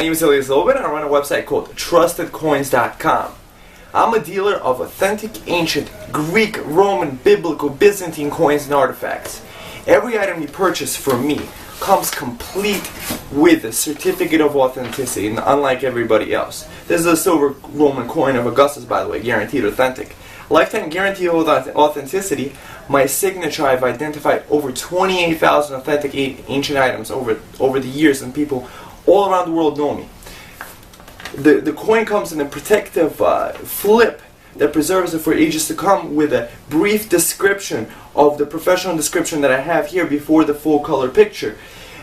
name is Lydia and I run a website called trustedcoins.com. I'm a dealer of authentic, ancient, Greek, Roman, Biblical, Byzantine coins and artifacts. Every item you purchase from me comes complete with a certificate of authenticity, and unlike everybody else. This is a silver Roman coin of Augustus, by the way, guaranteed authentic. Lifetime guarantee of authenticity. My signature, I've identified over 28,000 authentic ancient items over the years, and people all around the world know me. The coin comes in a protective flip that preserves it for ages to come, with a brief description of the professional description that I have here before the full color picture,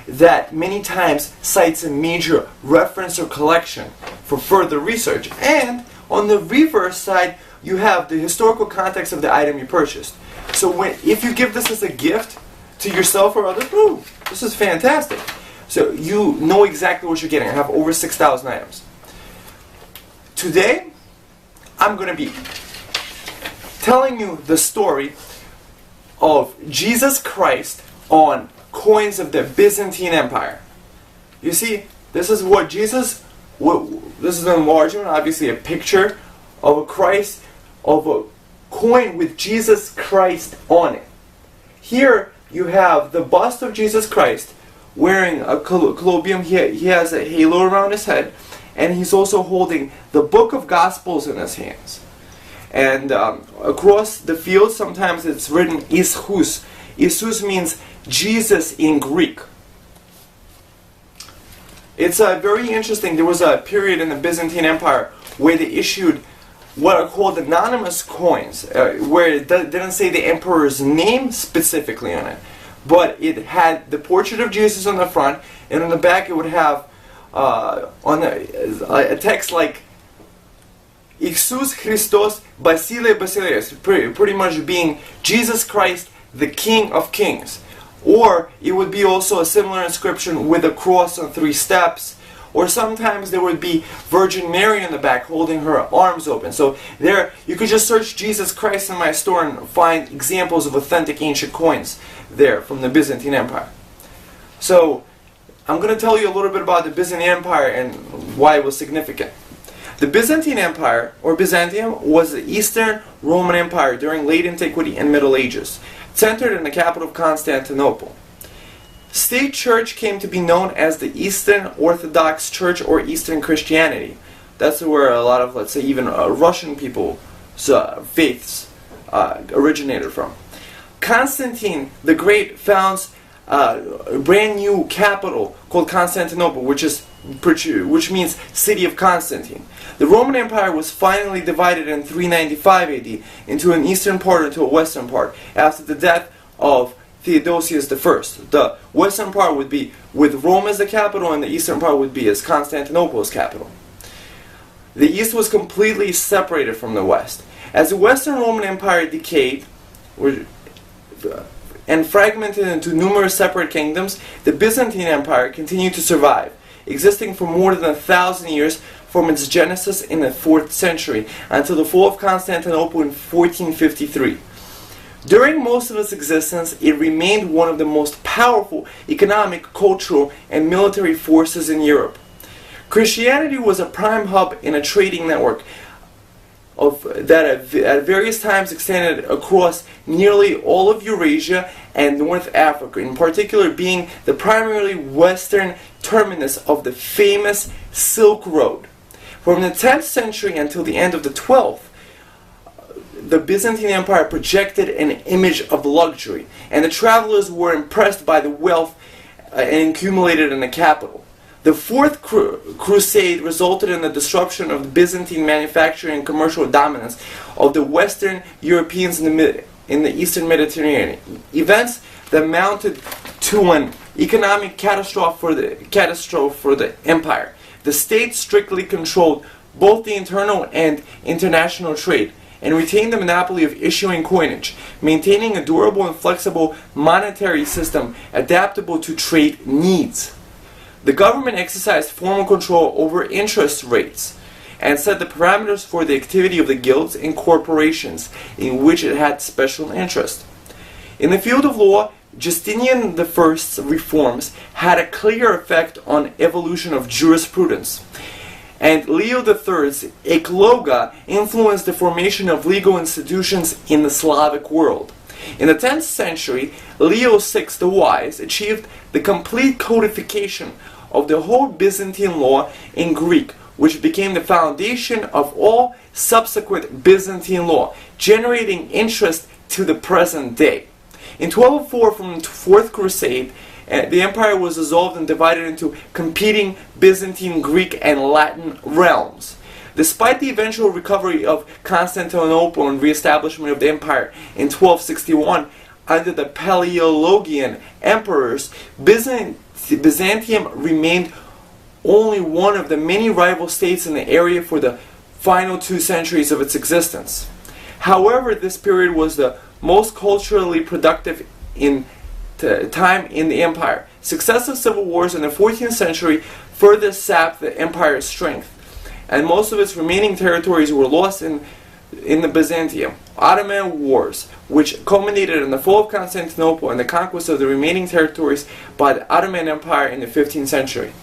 that many times cites a major reference or collection for further research. And on the reverse side, you have the historical context of the item you purchased. So if you give this as a gift to yourself or others, ooh, this is fantastic. So you know exactly what you're getting. I have over 6,000 items. Today, I'm going to be telling you the story of Jesus Christ on coins of the Byzantine Empire. You see, this is what Jesus, this is an enlargement, obviously a picture of a Christ, of a coin with Jesus Christ on it. Here you have the bust of Jesus Christ wearing a colobium. He has a halo around his head, and he's also holding the book of Gospels in his hands. And across the field, sometimes it's written Isus. Isus means Jesus in Greek. It's very interesting. There was a period in the Byzantine Empire where they issued what are called anonymous coins, where it didn't say the emperor's name specifically on it, but it had the portrait of Jesus on the front, and on the back it would have a text like Isus Christos Basile Basileus, pretty much being Jesus Christ, the King of Kings. Or it would be also a similar inscription with a cross on 3 steps. Or sometimes there would be Virgin Mary in the back holding her arms open. So there, you could just search Jesus Christ in my store and find examples of authentic ancient coins there from the Byzantine Empire. So I'm going to tell you a little bit about the Byzantine Empire and why it was significant. The Byzantine Empire, or Byzantium, was the Eastern Roman Empire during late antiquity and Middle Ages, centered in the capital of Constantinople. State church came to be known as the Eastern Orthodox Church or Eastern Christianity. That's where a lot of, let's say, even Russian people's faiths originated from. Constantine the Great founds a brand new capital called Constantinople, which means city of Constantine. The Roman Empire was finally divided in 395 AD into an eastern part and to a western part after the death of Theodosius I. The western part would be with Rome as the capital, and the eastern part would be as Constantinople as capital. The east was completely separated from the west. As the Western Roman Empire decayed and fragmented into numerous separate kingdoms, the Byzantine Empire continued to survive, existing for more than 1,000 years from its genesis in the 4th century until the fall of Constantinople in 1453. During most of its existence, it remained one of the most powerful economic, cultural, and military forces in Europe. Christianity was a prime hub in a trading network that at various times extended across nearly all of Eurasia and North Africa, in particular being the primarily western terminus of the famous Silk Road. From the 10th century until the end of the 12th, the Byzantine Empire projected an image of luxury, and the travelers were impressed by the wealth and accumulated in the capital. The Fourth Crusade resulted in the disruption of the Byzantine manufacturing and commercial dominance of the Western Europeans in the Eastern Mediterranean. Events that mounted to an economic catastrophe for the empire. The state strictly controlled both the internal and international trade, and retained the monopoly of issuing coinage, maintaining a durable and flexible monetary system adaptable to trade needs. The government exercised formal control over interest rates and set the parameters for the activity of the guilds and corporations in which it had special interest. In the field of law, Justinian I's reforms had a clear effect on evolution of jurisprudence, and Leo III's ecloga influenced the formation of legal institutions in the Slavic world. In the 10th century, Leo VI the Wise achieved the complete codification of the whole Byzantine law in Greek, which became the foundation of all subsequent Byzantine law, generating interest to the present day. In 1204, from the Fourth Crusade, the empire was dissolved and divided into competing Byzantine, Greek, and Latin realms. Despite the eventual recovery of Constantinople and re-establishment of the empire in 1261 under the Palaeologian emperors, Byzantium remained only one of the many rival states in the area for the final 2 centuries of its existence. However, this period was the most culturally productive time in the empire. Successive civil wars in the 14th century further sapped the empire's strength, and most of its remaining territories were lost in the Byzantium. Ottoman wars, which culminated in the fall of Constantinople and the conquest of the remaining territories by the Ottoman Empire in the 15th century.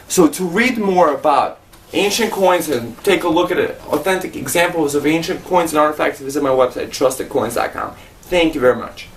So to read more about ancient coins and take a look at authentic examples of ancient coins and artifacts, visit my website, trustedcoins.com. Thank you very much.